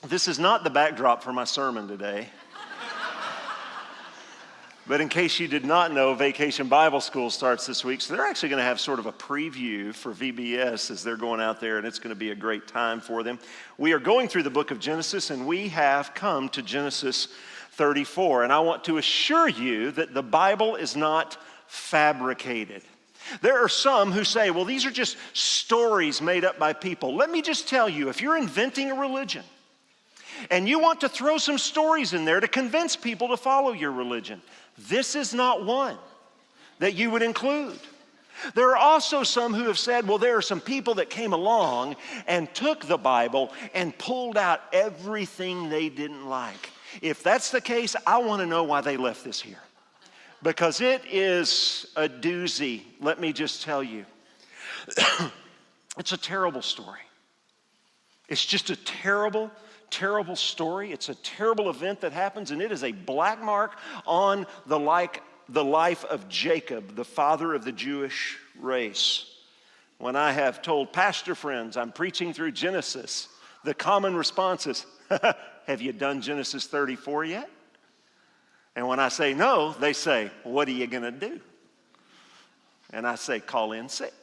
This is not the backdrop for my sermon today. But in case you did not know, Vacation Bible School starts this week. So they're actually going to have sort of a preview for VBS as they're going out there, and it's going to be a great time for them. We are going through the book of Genesis, and we have come to Genesis 34. And I want to assure you that the Bible is not fabricated. There are some who say, well, these are just stories made up by people. Let me just tell you, if you're inventing a religion, and you want to throw some stories in there to convince people to follow your religion, this is not one that you would include. There are also some who have said, well, there are some people that came along and took the Bible and pulled out everything they didn't like. If that's the case, I want to know why they left this here. Because it is a doozy, let me just tell you. It's a terrible story. It's just a terrible story. It's a terrible event that happens, and it is a black mark on the life of Jacob, the father of the Jewish race. When I have told pastor friends I'm preaching through Genesis, the common response is, have you done Genesis 34 yet? And when I say no, they say, what are you going to do? And I say, call in sick.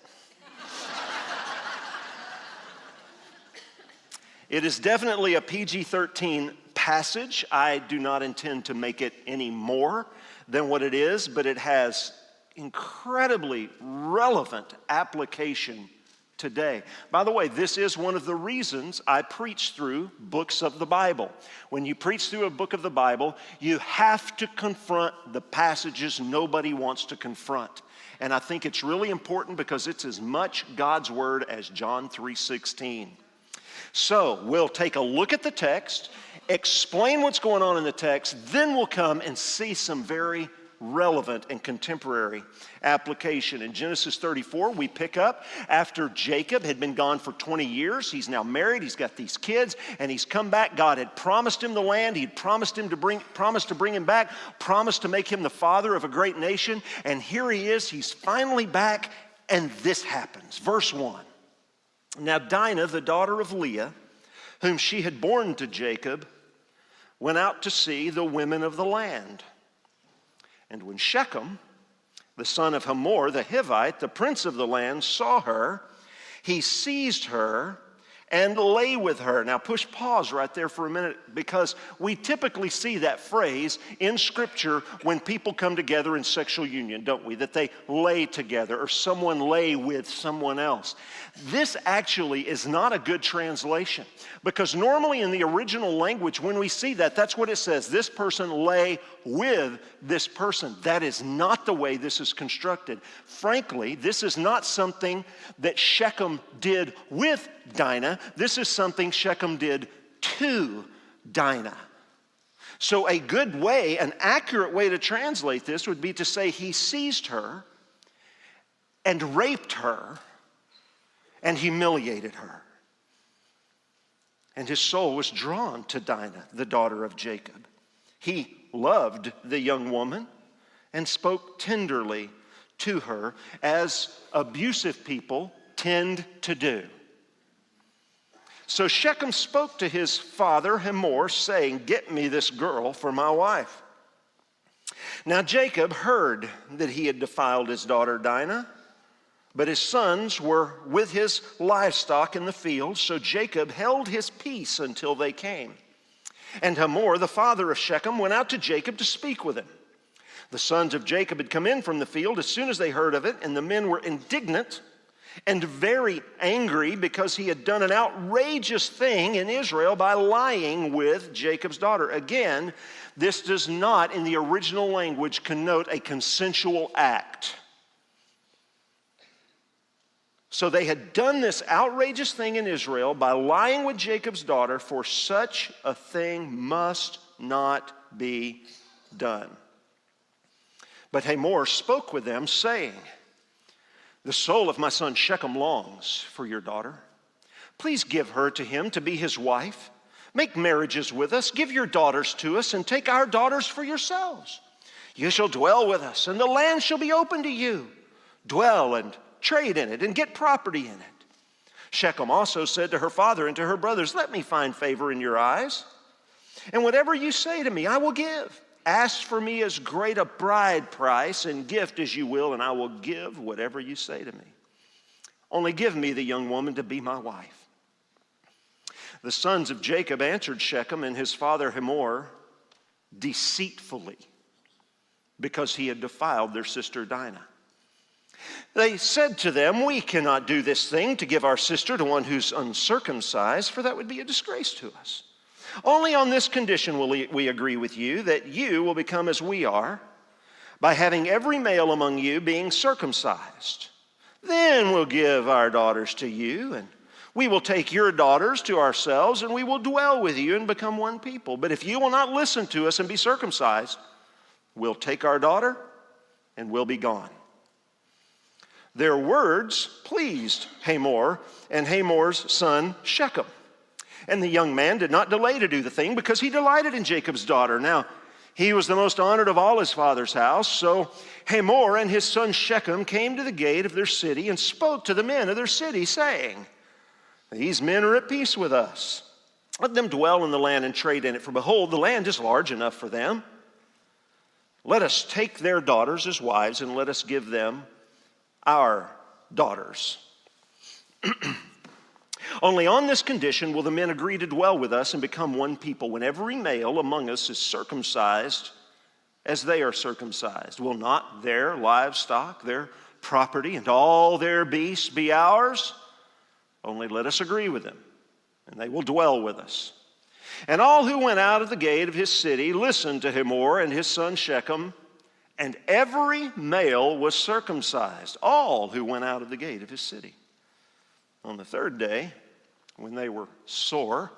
It is definitely a PG-13 passage. I do not intend to make it any more than what it is, but it has incredibly relevant application today. By the way, this is one of the reasons I preach through books of the Bible. When you preach through a book of the Bible, you have to confront the passages nobody wants to confront. And I think it's really important because it's as much God's word as John 3:16. So we'll take a look at the text, explain what's going on in the text, then we'll come and see some very relevant and contemporary application. In Genesis 34, we pick up after Jacob had been gone for 20 years. He's now married, he's got these kids, and he's come back. God had promised him the land, he'd promised to bring him back, promised to make him the father of a great nation, and here he is, he's finally back, and this happens. Verse 1. Now Dinah, the daughter of Leah, whom she had borne to Jacob, went out to see the women of the land. And when Shechem, the son of Hamor, the Hivite, the prince of the land, saw her, he seized her and lay with her. Now push pause right there for a minute, because we typically see that phrase in Scripture when people come together in sexual union, don't we? That they lay together or someone lay with someone else. This actually is not a good translation, because normally in the original language when we see that, that's what it says. This person lay with this person. That is not the way this is constructed. Frankly, this is not something that Shechem did with Dinah. This is something Shechem did to Dinah. So a good way, an accurate way to translate this would be to say he seized her and raped her and humiliated her. And his soul was drawn to Dinah, the daughter of Jacob. He loved the young woman and spoke tenderly to her, as abusive people tend to do. So Shechem spoke to his father Hamor, saying, "Get me this girl for my wife." Now Jacob heard that he had defiled his daughter Dinah, but his sons were with his livestock in the field, so Jacob held his peace until they came. And Hamor, the father of Shechem, went out to Jacob to speak with him. The sons of Jacob had come in from the field as soon as they heard of it, and the men were indignant and very angry because he had done an outrageous thing in Israel by lying with Jacob's daughter. Again, this does not, in the original language, connote a consensual act. So they had done this outrageous thing in Israel by lying with Jacob's daughter, for such a thing must not be done. But Hamor spoke with them, saying, "The soul of my son Shechem longs for your daughter. Please give her to him to be his wife. Make marriages with us, give your daughters to us, and take our daughters for yourselves. You shall dwell with us, and the land shall be open to you. Dwell and trade in it, and get property in it." Shechem also said to her father and to her brothers, "Let me find favor in your eyes, and whatever you say to me, I will give. Ask for me as great a bride price and gift as you will, and I will give whatever you say to me. Only give me the young woman to be my wife." The sons of Jacob answered Shechem and his father Hamor deceitfully, because he had defiled their sister Dinah. They said to them, "We cannot do this thing to give our sister to one who's uncircumcised, for that would be a disgrace to us. Only on this condition will we agree with you, that you will become as we are, by having every male among you being circumcised. Then we'll give our daughters to you, and we will take your daughters to ourselves, and we will dwell with you and become one people. But if you will not listen to us and be circumcised, we'll take our daughter and we'll be gone." Their words pleased Hamor and Hamor's son Shechem. And the young man did not delay to do the thing, because he delighted in Jacob's daughter. Now, he was the most honored of all his father's house. So Hamor and his son Shechem came to the gate of their city and spoke to the men of their city, saying, "These men are at peace with us. Let them dwell in the land and trade in it, for behold, the land is large enough for them. Let us take their daughters as wives, and let us give them our daughters. Only on this condition will the men agree to dwell with us and become one people, when every male among us is circumcised as they are circumcised. Will not their livestock, their property, and all their beasts be ours? Only let us agree with them, and they will dwell with us." And all who went out of the gate of his city listened to Hamor and his son Shechem, and every male was circumcised, all who went out of the gate of his city. On the third day, when they were sore,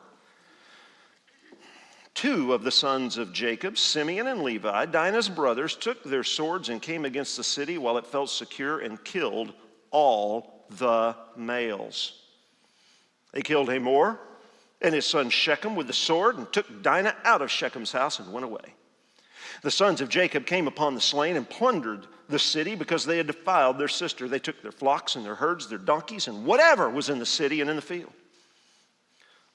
two of the sons of Jacob, Simeon and Levi, Dinah's brothers, took their swords and came against the city while it felt secure, and killed all the males. They killed Hamor and his son Shechem with the sword, and took Dinah out of Shechem's house and went away. The sons of Jacob came upon the slain and plundered the city, because they had defiled their sister. They took their flocks and their herds, their donkeys, and whatever was in the city and in the field.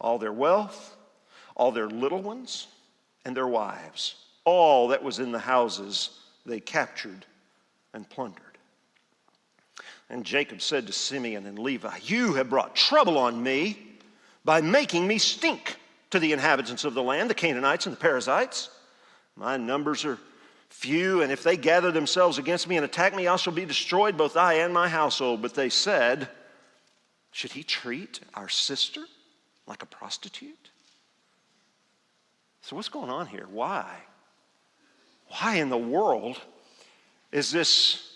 All their wealth, all their little ones, and their wives, all that was in the houses, they captured and plundered. And Jacob said to Simeon and Levi, "You have brought trouble on me by making me stink to the inhabitants of the land, the Canaanites and the Perizzites. My numbers are few, and if they gather themselves against me and attack me, I shall be destroyed, both I and my household." But they said, "Should he treat our sister like a prostitute?" So what's going on here? Why? Why in the world is this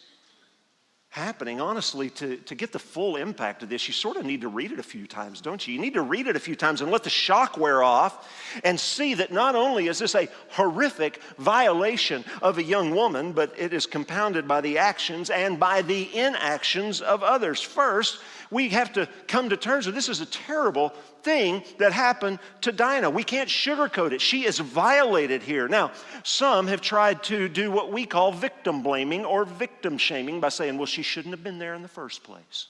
happening? Honestly, to get the full impact of this, you sort of need to read it a few times, don't you? You need to read it a few times and let the shock wear off, and see that not only is this a horrific violation of a young woman, but it is compounded by the actions and by the inactions of others. First, we have to come to terms with this is a terrible thing that happened to Dinah. We can't sugarcoat it. She is violated here. Now, some have tried to do what we call victim blaming or victim shaming by saying, well, she shouldn't have been there in the first place.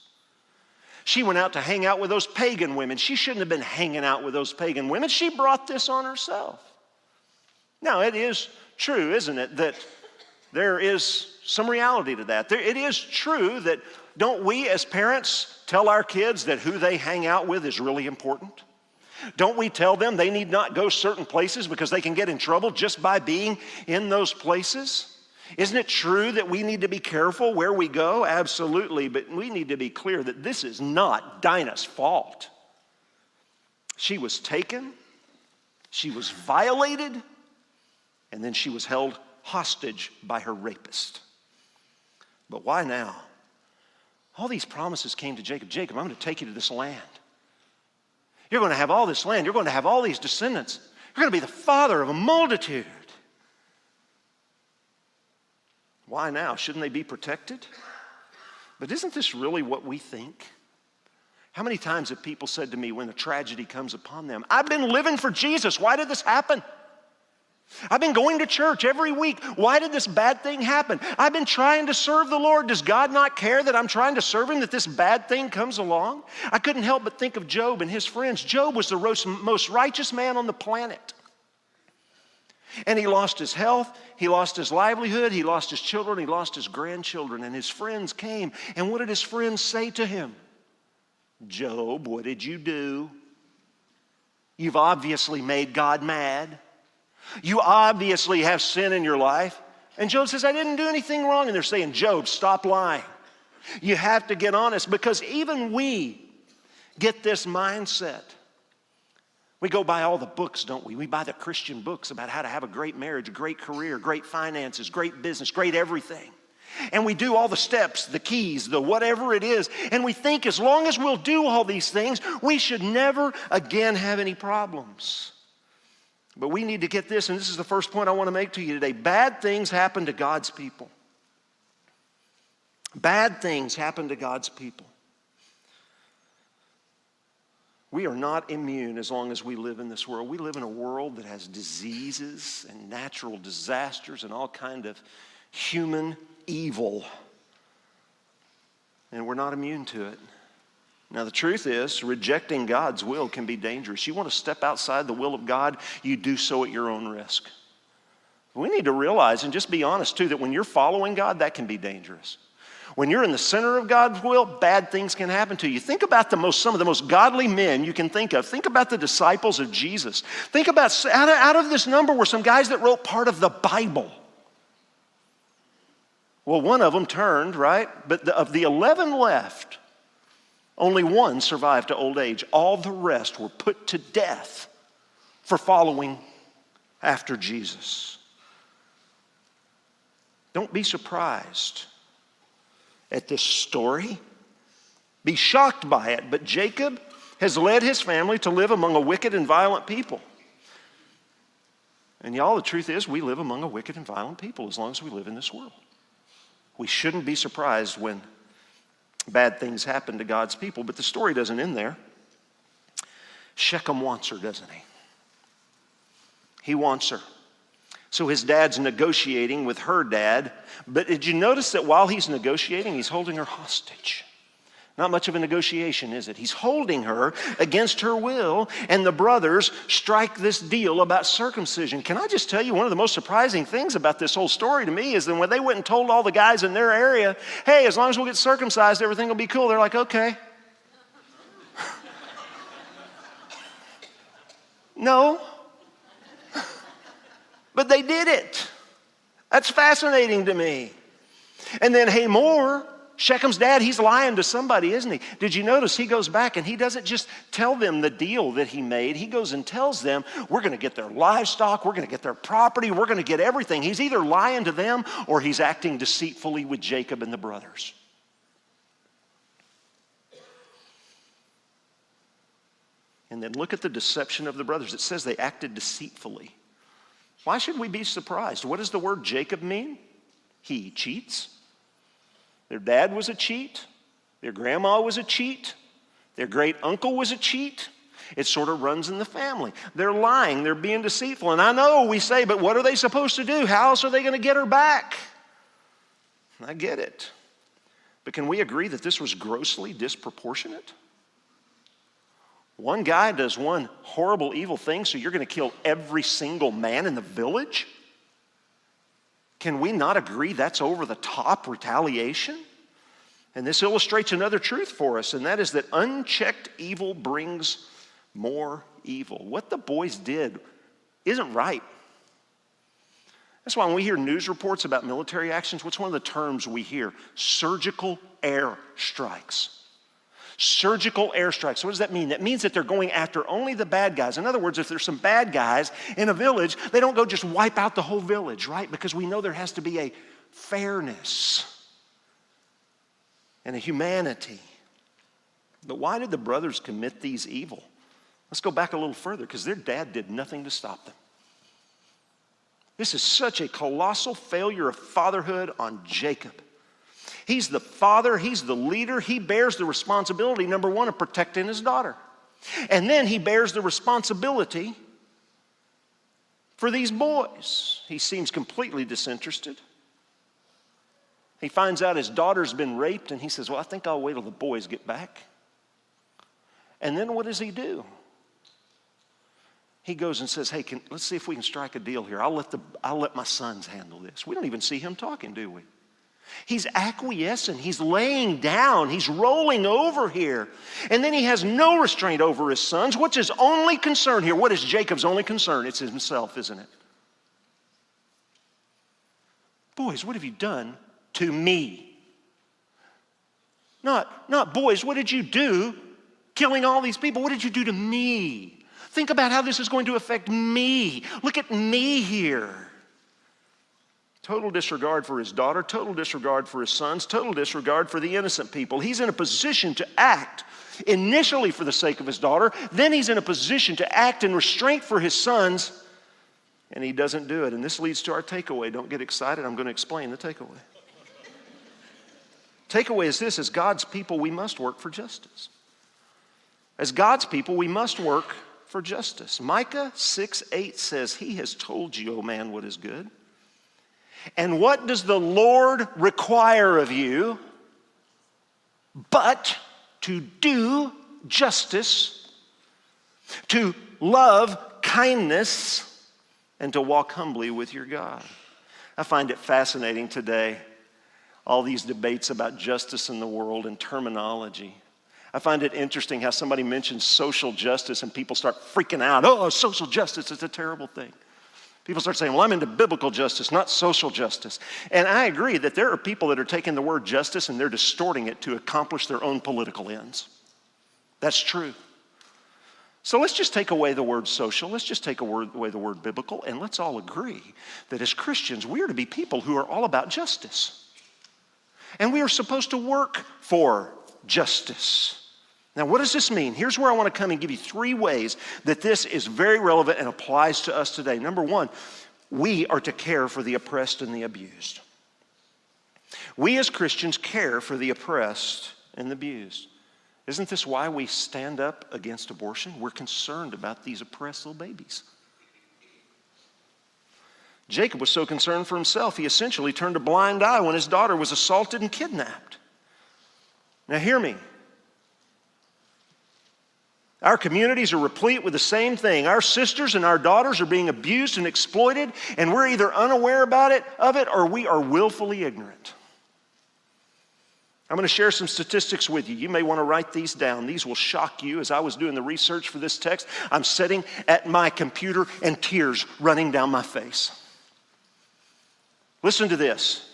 She went out to hang out with those pagan women. She shouldn't have been hanging out with those pagan women. She brought this on herself. Now, it is true, isn't it, that there is some reality to that. It is true that don't we as parents tell our kids that who they hang out with is really important? Don't we tell them they need not go certain places because they can get in trouble just by being in those places? Isn't it true that we need to be careful where we go? Absolutely, but we need to be clear that this is not Dinah's fault. She was taken, she was violated, and then she was held hostage by her rapist. But why now? All these promises came to Jacob. Jacob, I'm going to take you to this land. You're going to have all this land. You're going to have all these descendants. You're going to be the father of a multitude. Why now? Shouldn't they be protected? But isn't this really what we think? How many times have people said to me when a tragedy comes upon them, I've been living for Jesus. Why did this happen? I've been going to church every week. Why did this bad thing happen? I've been trying to serve the Lord. Does God not care that I'm trying to serve Him, that this bad thing comes along? I couldn't help but think of Job and his friends. Job was the most righteous man on the planet. And he lost his health, he lost his livelihood, he lost his children, he lost his grandchildren. And his friends came, and what did his friends say to him? Job, what did you do? You've obviously made God mad. You obviously have sin in your life. And Job says, I didn't do anything wrong. And they're saying, Job, stop lying. You have to get honest, because even we get this mindset. We go buy all the books, don't we? We buy the Christian books about how to have a great marriage, a great career, great finances, great business, great everything. And we do all the steps, the keys, the whatever it is. And we think as long as we'll do all these things, we should never again have any problems. But we need to get this, and this is the first point I want to make to you today. Bad things happen to God's people. Bad things happen to God's people. We are not immune as long as we live in this world. We live in a world that has diseases and natural disasters and all kind of human evil. And we're not immune to it. Now, the truth is, rejecting God's will can be dangerous. You want to step outside the will of God, you do so at your own risk. We need to realize and just be honest, too, that when you're following God, that can be dangerous. When you're in the center of God's will, bad things can happen to you. Think about some of the most godly men you can think of. Think about the disciples of Jesus. Think about, out of this number were some guys that wrote part of the Bible. Well, one of them turned, right? But of the 11 left, only one survived to old age. All the rest were put to death for following after Jesus. Don't be surprised at this story. Be shocked by it. But Jacob has led his family to live among a wicked and violent people. And y'all, the truth is, we live among a wicked and violent people as long as we live in this world. We shouldn't be surprised when bad things happen to God's people. But the story doesn't end there. Shechem wants her, doesn't he? He wants her. So his dad's negotiating with her dad. But did you notice that while he's negotiating, he's holding her hostage? Not much of a negotiation, is it? He's holding her against her will, and the brothers strike this deal about circumcision. Can I just tell you, one of the most surprising things about this whole story to me is that when they went and told all the guys in their area, hey, as long as we'll get circumcised, everything will be cool. They're like, okay. No. But they did it. That's fascinating to me. And then Hamor, Shechem's dad, he's lying to somebody, isn't he? Did you notice he goes back and he doesn't just tell them the deal that he made. He goes and tells them, we're going to get their livestock, we're going to get their property, we're going to get everything. He's either lying to them or he's acting deceitfully with Jacob and the brothers. And then look at the deception of the brothers. It says they acted deceitfully. Why should we be surprised? What does the word Jacob mean? He cheats. Their dad was a cheat. Their grandma was a cheat. Their great uncle was a cheat. It sort of runs in the family. They're lying. They're being deceitful. And I know we say, but what are they supposed to do? How else are they going to get her back? I get it. But can we agree that this was grossly disproportionate? One guy does one horrible, evil thing, so you're going to kill every single man in the village? Can we not agree that's over the top retaliation? And this illustrates another truth for us, and that is that unchecked evil brings more evil. What the boys did isn't right. That's why when we hear news reports about military actions, what's one of the terms we hear? Surgical air strikes. Surgical airstrikes. What does that mean? That means that they're going after only the bad guys. In other words, if there's some bad guys in a village, they don't go just wipe out the whole village, right? Because we know there has to be a fairness and a humanity. But why did the brothers commit these evil? Let's go back a little further, because their dad did nothing to stop them. This is such a colossal failure of fatherhood on Jacob. He's the father, he's the leader, he bears the responsibility, number one, of protecting his daughter. And then he bears the responsibility for these boys. He seems completely disinterested. He finds out his daughter's been raped, and he says, well, I think I'll wait till the boys get back. And then what does he do? He goes and says, hey, let's see if we can strike a deal here. I'll let my sons handle this. We don't even see him talking, do we? He's acquiescing. He's laying down. He's rolling over here. And then he has no restraint over his sons. What's his only concern here? What is Jacob's only concern? It's himself, isn't it? Boys, what have you done to me? Not boys, what did you do killing all these people? What did you do to me? Think about how this is going to affect me. Look at me here. Total disregard for his daughter, total disregard for his sons, total disregard for the innocent people. He's in a position to act initially for the sake of his daughter, then he's in a position to act in restraint for his sons, and he doesn't do it. And this leads to our takeaway. Don't get excited. I'm going to explain the takeaway. Takeaway is this: as God's people, we must work for justice. As God's people, we must work for justice. Micah 6:8 says, he has told you, O man, what is good. And what does the Lord require of you but to do justice, to love kindness, and to walk humbly with your God? I find it fascinating today, all these debates about justice in the world and terminology. I find it interesting how somebody mentions social justice and people start freaking out. Oh, social justice is a terrible thing. People start saying, well, I'm into biblical justice, not social justice. And I agree that there are people that are taking the word justice and they're distorting it to accomplish their own political ends. That's true. So let's just take away the word social. Let's just take away the word biblical, and let's all agree that as Christians, we are to be people who are all about justice. And we are supposed to work for justice. Now, what does this mean? Here's where I want to come and give you 3 ways that this is very relevant and applies to us today. Number 1, we are to care for the oppressed and the abused. We as Christians care for the oppressed and the abused. Isn't this why we stand up against abortion? We're concerned about these oppressed little babies. Jacob was so concerned for himself, he essentially turned a blind eye when his daughter was assaulted and kidnapped. Now hear me. Our communities are replete with the same thing. Our sisters and our daughters are being abused and exploited, and we're either unaware of it or we are willfully ignorant. I'm going to share some statistics with you. You may want to write these down. These will shock you. As I was doing the research for this text, I'm sitting at my computer and tears running down my face. Listen to this.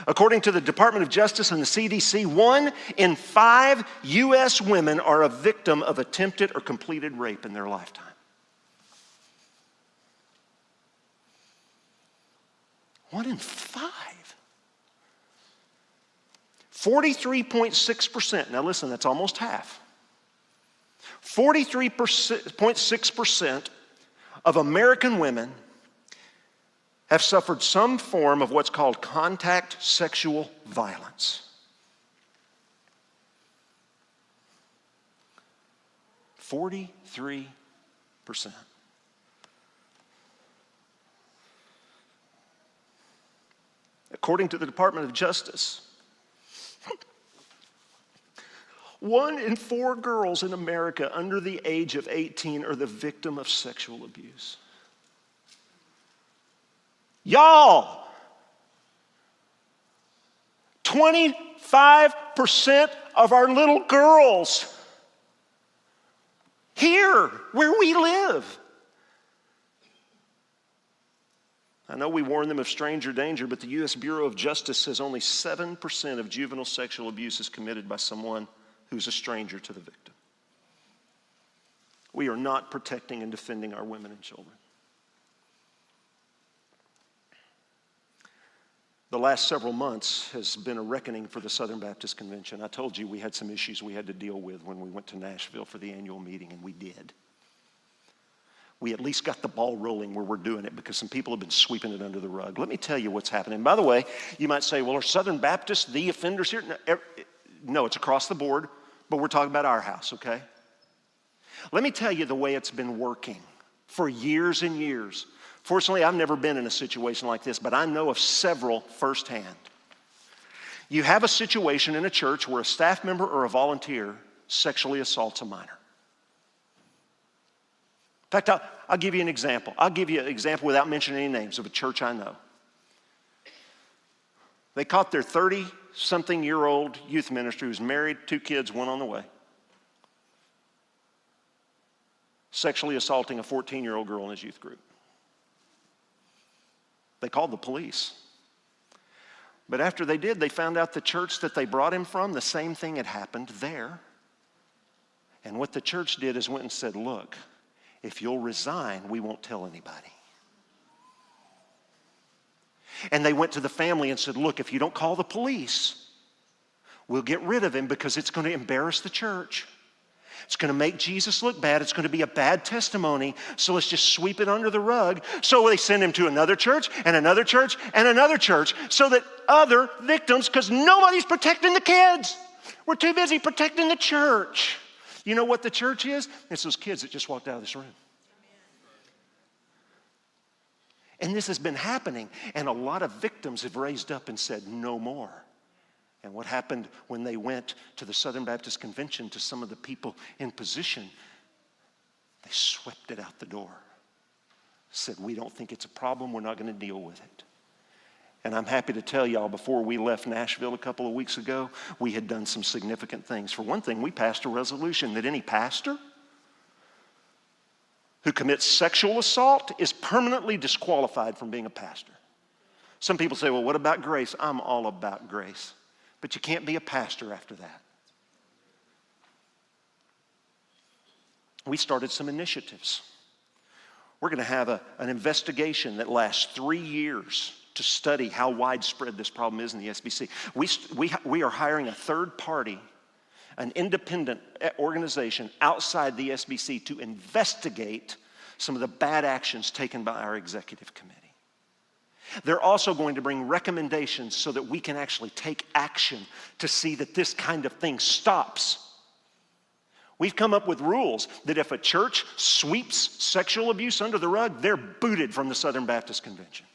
According to the Department of Justice and the CDC, 1 in 5 U.S. women are a victim of attempted or completed rape in their lifetime. One in 5. 43.6%. Now listen, that's almost half. 43.6% of American women have suffered some form of what's called contact sexual violence. 43%. According to the Department of Justice, 1 in 4 girls in America under the age of 18 are the victim of sexual abuse. Y'all, 25% of our little girls here where we live. I know we warn them of stranger danger, but the U.S. Bureau of Justice says only 7% of juvenile sexual abuse is committed by someone who's a stranger to the victim. We are not protecting and defending our women and children. The last several months has been a reckoning for the Southern Baptist Convention. I told you we had some issues we had to deal with when we went to Nashville for the annual meeting, and we did. We at least got the ball rolling where we're doing it because some people have been sweeping it under the rug. Let me tell you what's happening. By the way, you might say, well, are Southern Baptists the offenders here? No, it's across the board, but we're talking about our house, okay? Let me tell you the way it's been working. for years and years. Fortunately, I've never been in a situation like this, but I know of several firsthand. You have a situation in a church where a staff member or a volunteer sexually assaults a minor. In fact, I'll give you an example. I'll give you an example without mentioning any names of a church I know. They caught their 30-something-year-old youth minister who's married, 2 kids, 1 on the way, sexually assaulting a 14-year-old girl in his youth group. They called the police. But after they did, they found out the church that they brought him from, the same thing had happened there. And what the church did is went and said, look, if you'll resign, we won't tell anybody. And they went to the family and said, look, if you don't call the police, we'll get rid of him because it's going to embarrass the church. It's going to make Jesus look bad. It's going to be a bad testimony. So let's just sweep it under the rug. So they send him to another church and another church and another church so that other victims, because nobody's protecting the kids. We're too busy protecting the church. You know what the church is? It's those kids that just walked out of this room. And this has been happening, and a lot of victims have raised up and said, no more. And what happened when they went to the Southern Baptist Convention to some of the people in position, they swept it out the door. Said, we don't think it's a problem, we're not going to deal with it. And I'm happy to tell y'all, before we left Nashville a couple of weeks ago, we had done some significant things. For one thing, we passed a resolution that any pastor who commits sexual assault is permanently disqualified from being a pastor. Some people say, well, what about grace? I'm all about grace. But you can't be a pastor after that. We started some initiatives. We're going to have an investigation that lasts 3 years to study how widespread this problem is in the SBC. We are hiring a third party, an independent organization outside the SBC to investigate some of the bad actions taken by our executive committee. They're also going to bring recommendations so that we can actually take action to see that this kind of thing stops. We've come up with rules that if a church sweeps sexual abuse under the rug, they're booted from the Southern Baptist Convention.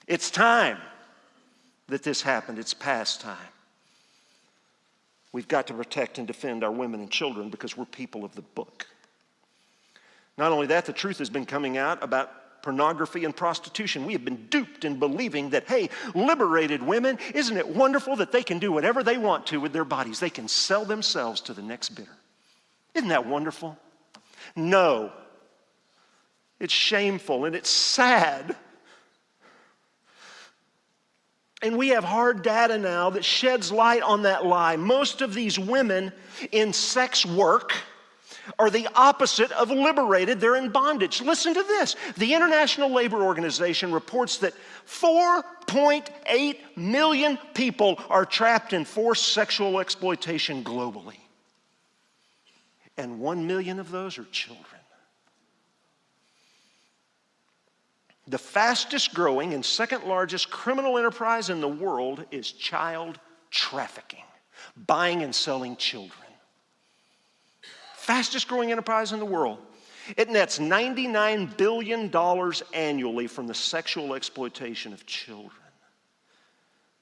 It's time that this happened. It's past time. We've got to protect and defend our women and children because we're people of the book. Not only that, the truth has been coming out about pornography and prostitution. We have been duped in believing that, hey, liberated women, isn't it wonderful that they can do whatever they want to with their bodies? They can sell themselves to the next bidder. Isn't that wonderful? No. It's shameful and it's sad. And we have hard data now that sheds light on that lie. Most of these women in sex work are the opposite of liberated. They're in bondage. Listen to this. The International Labor Organization reports that 4.8 million people are trapped in forced sexual exploitation globally. And 1 million of those are children. The fastest growing and second largest criminal enterprise in the world is child trafficking, buying and selling children. Fastest growing enterprise in the world. It nets $99 billion annually from the sexual exploitation of children.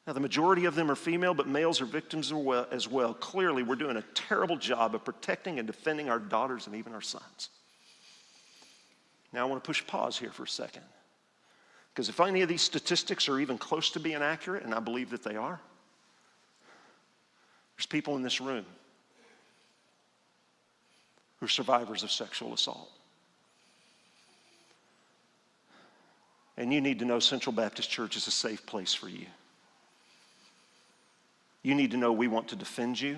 Now, the majority of them are female, but males are victims as well. Clearly, we're doing a terrible job of protecting and defending our daughters and even our sons. Now, I want to push pause here for a second. Because if any of these statistics are even close to being accurate, and I believe that they are, there's people in this room who are survivors of sexual assault. And you need to know Central Baptist Church is a safe place for you. You need to know we want to defend you.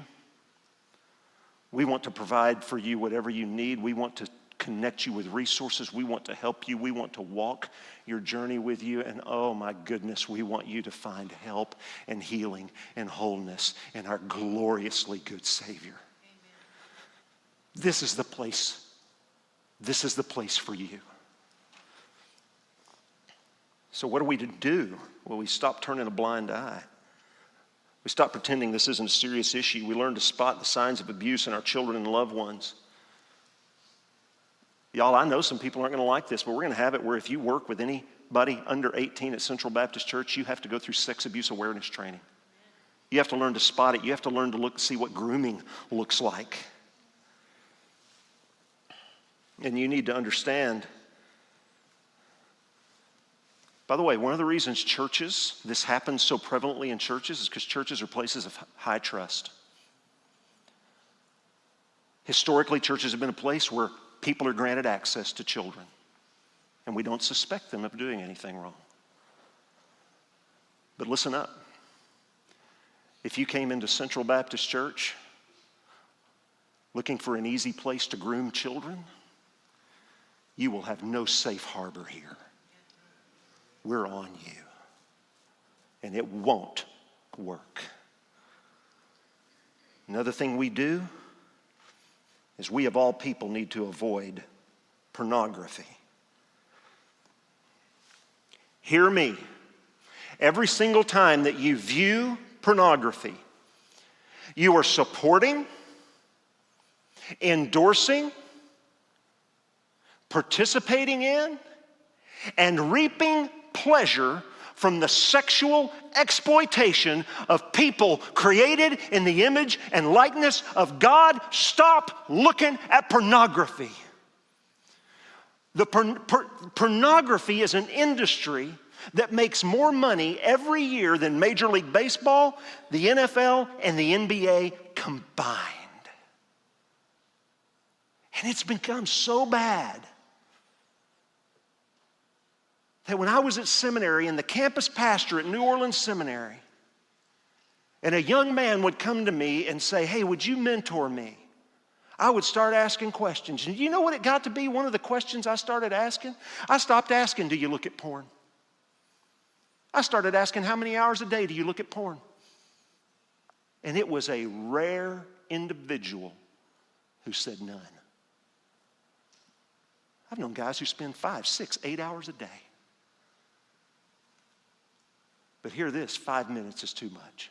We want to provide for you whatever you need. We want to connect you with resources. We want to help you. We want to walk your journey with you. And oh my goodness, we want you to find help and healing and wholeness in our gloriously good Savior. Amen. This is the place. This is the place for you. So what are we to do? Well, we stop turning a blind eye. We stop pretending this isn't a serious issue. We learn to spot the signs of abuse in our children and loved ones. Y'all, I know some people aren't going to like this, but we're going to have it where if you work with anybody under 18 at Central Baptist Church, you have to go through sex abuse awareness training. You have to learn to spot it. You have to learn to see what grooming looks like. And you need to understand. By the way, one of the reasons this happens so prevalently in churches is because churches are places of high trust. Historically, churches have been a place where people are granted access to children, and we don't suspect them of doing anything wrong. But listen up. If you came into Central Baptist Church looking for an easy place to groom children, you will have no safe harbor here. We're on you, and it won't work. Another thing we do is we of all people need to avoid pornography. Hear me. Every single time that you view pornography, you are supporting, endorsing, participating in, and reaping pleasure from the sexual exploitation of people created in the image and likeness of God. Stop looking at pornography. The pornography is an industry that makes more money every year than Major League Baseball, the NFL, and the NBA combined. And it's become so bad that when I was at seminary and the campus pastor at New Orleans Seminary, and a young man would come to me and say, "Hey, would you mentor me?" I would start asking questions. And you know what it got to be? One of the questions I started asking? I stopped asking, "Do you look at porn?" I started asking, "How many hours a day do you look at porn?" And it was a rare individual who said none. I've known guys who spend 5, 6, 8 hours a day. But hear this, 5 minutes is too much.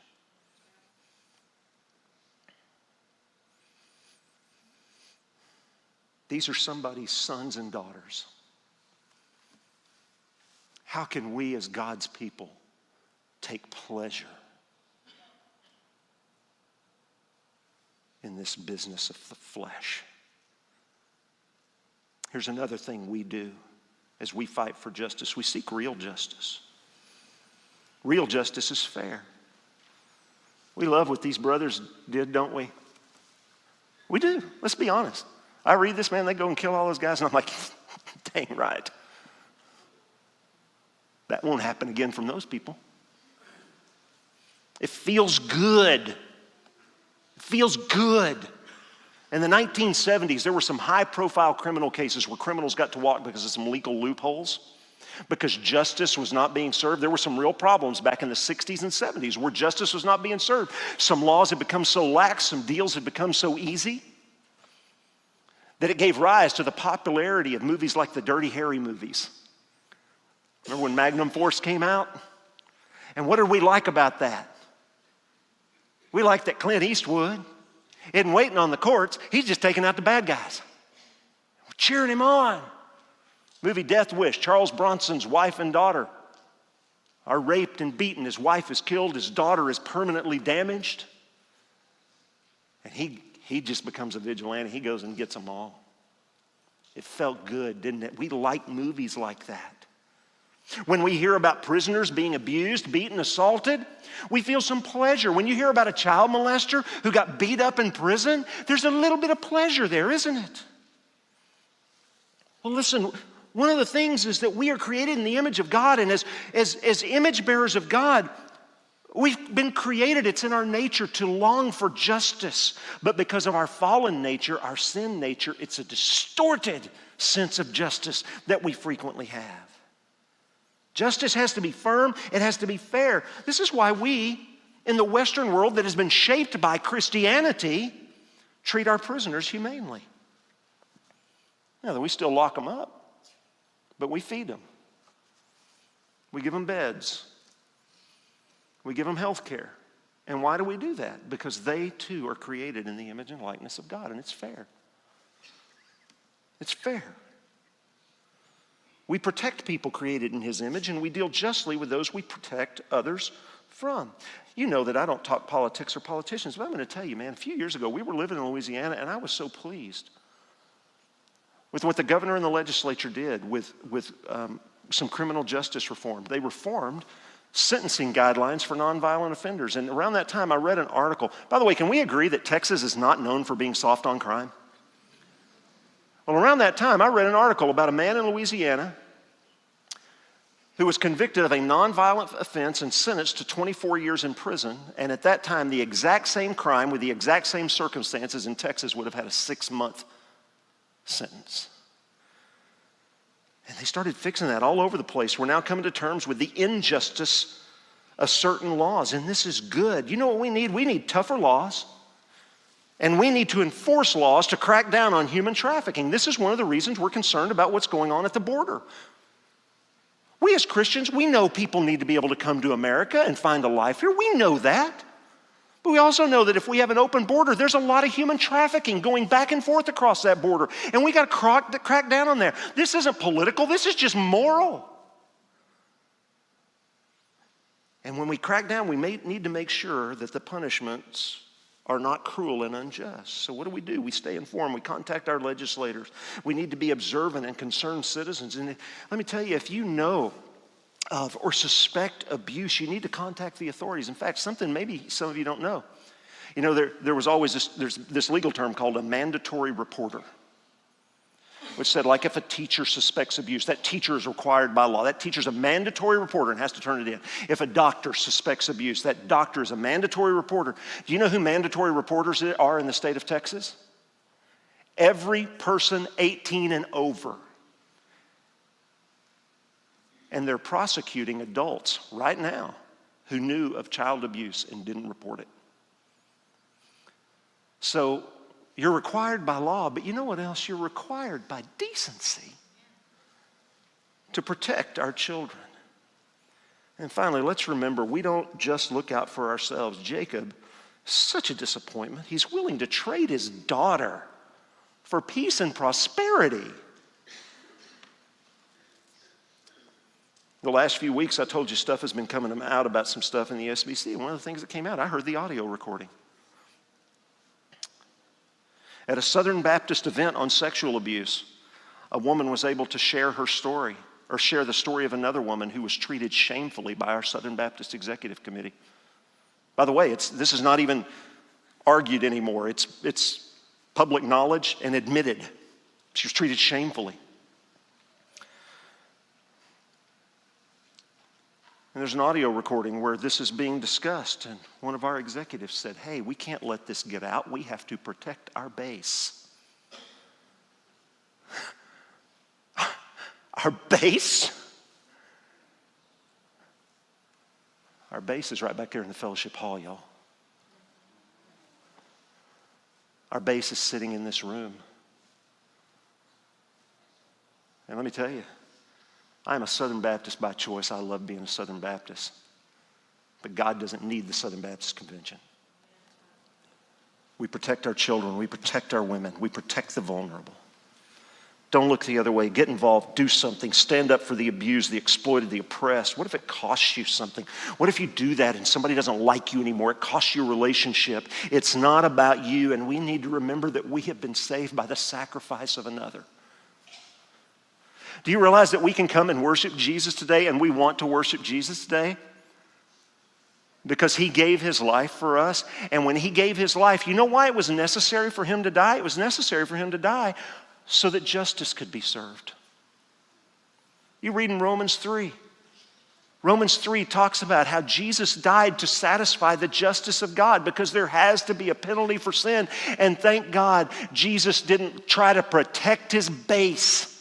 These are somebody's sons and daughters. How can we as God's people take pleasure in this business of the flesh? Here's another thing we do as we fight for justice. We seek real justice. Real justice is fair. We love what these brothers did, don't we? We do. Let's be honest. I read this, man, they go and kill all those guys, and I'm like, dang right. That won't happen again from those people. It feels good. It feels good. In the 1970s, there were some high-profile criminal cases where criminals got to walk because of some legal loopholes. Because justice was not being served. There were some real problems back in the 60s and 70s where justice was not being served. Some laws had become so lax, some deals had become so easy that it gave rise to the popularity of movies like the Dirty Harry movies. Remember when Magnum Force came out? And what did we like about that? We liked that Clint Eastwood isn't waiting on the courts. He's just taking out the bad guys. We're cheering him on. Movie Death Wish, Charles Bronson's wife and daughter are raped and beaten. His wife is killed. His daughter is permanently damaged. And he just becomes a vigilante. He goes and gets them all. It felt good, didn't it? We like movies like that. When we hear about prisoners being abused, beaten, assaulted, we feel some pleasure. When you hear about a child molester who got beat up in prison, there's a little bit of pleasure there, isn't it? Well, listen, one of the things is that we are created in the image of God, and as image bearers of God, we've been created, it's in our nature to long for justice. But because of our fallen nature, our sin nature, it's a distorted sense of justice that we frequently have. Justice has to be firm, it has to be fair. This is why we, in the Western world that has been shaped by Christianity, treat our prisoners humanely. Now, we still lock them up, but we feed them. We give them beds. We give them health care. And why do we do that? Because they too are created in the image and likeness of God, and it's fair. It's fair. We protect people created in his image, and we deal justly with those we protect others from. You know that I don't talk politics or politicians, but I'm going to tell you, man, a few years ago, we were living in Louisiana, and I was so pleased with what the governor and the legislature did with some criminal justice reform. They reformed sentencing guidelines for nonviolent offenders. And around that time, I read an article. By the way, can we agree that Texas is not known for being soft on crime? Well, around that time, I read an article about a man in Louisiana who was convicted of a nonviolent offense and sentenced to 24 years in prison. And at that time, the exact same crime with the exact same circumstances in Texas would have had a 6-month sentence. And they started fixing that all over the place. We're now coming to terms with the injustice of certain laws, and this is good. You know what we need? We need tougher laws, and we need to enforce laws to crack down on human trafficking. This is one of the reasons we're concerned about what's going on at the border. We as Christians, we know people need to be able to come to America and find a life here. We know that. But we also know that if we have an open border, there's a lot of human trafficking going back and forth across that border. And we got to crack down on that. This isn't political. This is just moral. And when we crack down, we need to make sure that the punishments are not cruel and unjust. So what do? We stay informed. We contact our legislators. We need to be observant and concerned citizens. And let me tell you, if you know of or suspect abuse, you need to contact the authorities. In fact, something maybe some of you don't know. You know, there was always there's this legal term called a mandatory reporter, which said, like, if a teacher suspects abuse, that teacher is required by law. That teacher's a mandatory reporter and has to turn it in. If a doctor suspects abuse, that doctor is a mandatory reporter. Do you know who mandatory reporters are in the state of Texas? Every person 18 and over. And they're prosecuting adults right now who knew of child abuse and didn't report it. So you're required by law, but you know what else? You're required by decency to protect our children. And finally, let's remember, we don't just look out for ourselves. Jacob, such a disappointment. He's willing to trade his daughter for peace and prosperity. The last few weeks, I told you stuff has been coming out about some stuff in the SBC. One of the things that came out, I heard the audio recording. At a Southern Baptist event on sexual abuse, a woman was able to share her story, or share the story of another woman who was treated shamefully by our Southern Baptist Executive Committee. By the way, this is not even argued anymore. It's public knowledge and admitted. She was treated shamefully. And there's an audio recording where this is being discussed, and one of our executives said, hey, we can't let this get out. We have to protect our base. Our base? Our base is right back there in the fellowship hall, y'all. Our base is sitting in this room. And let me tell you, I'm a Southern Baptist by choice. I love being a Southern Baptist. But God doesn't need the Southern Baptist Convention. We protect our children. We protect our women. We protect the vulnerable. Don't look the other way. Get involved. Do something. Stand up for the abused, the exploited, the oppressed. What if it costs you something? What if you do that and somebody doesn't like you anymore? It costs you a relationship. It's not about you, and we need to remember that we have been saved by the sacrifice of another. Do you realize that we can come and worship Jesus today, and we want to worship Jesus today? Because he gave his life for us. And when he gave his life, you know why it was necessary for him to die? It was necessary for him to die so that justice could be served. You read in Romans 3. Romans 3 talks about how Jesus died to satisfy the justice of God because there has to be a penalty for sin. And thank God Jesus didn't try to protect his base.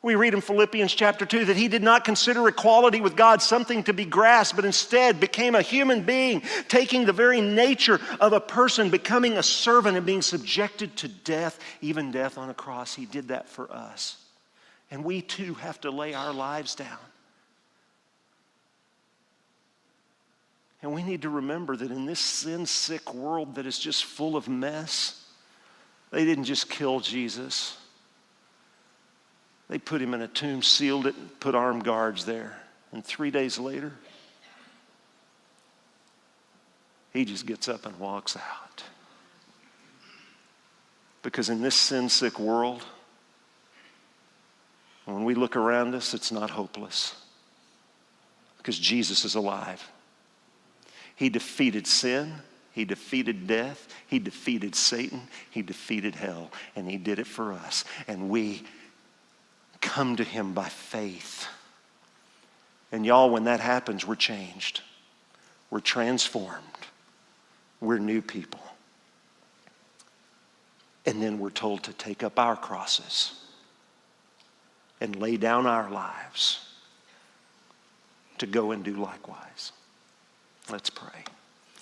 We read in Philippians chapter 2 that he did not consider equality with God something to be grasped, but instead became a human being, taking the very nature of a person, becoming a servant and being subjected to death, even death on a cross. He did that for us. And we too have to lay our lives down. And we need to remember that in this sin-sick world that is just full of mess, they didn't just kill Jesus. They put him in a tomb, sealed it, and put armed guards there. And 3 days later, he just gets up and walks out. Because in this sin-sick world, when we look around us, it's not hopeless. Because Jesus is alive. He defeated sin. He defeated death. He defeated Satan. He defeated hell. And he did it for us. And we come to him by faith. And y'all, when that happens, we're changed. We're transformed. We're new people. And then we're told to take up our crosses and lay down our lives to go and do likewise. Let's pray.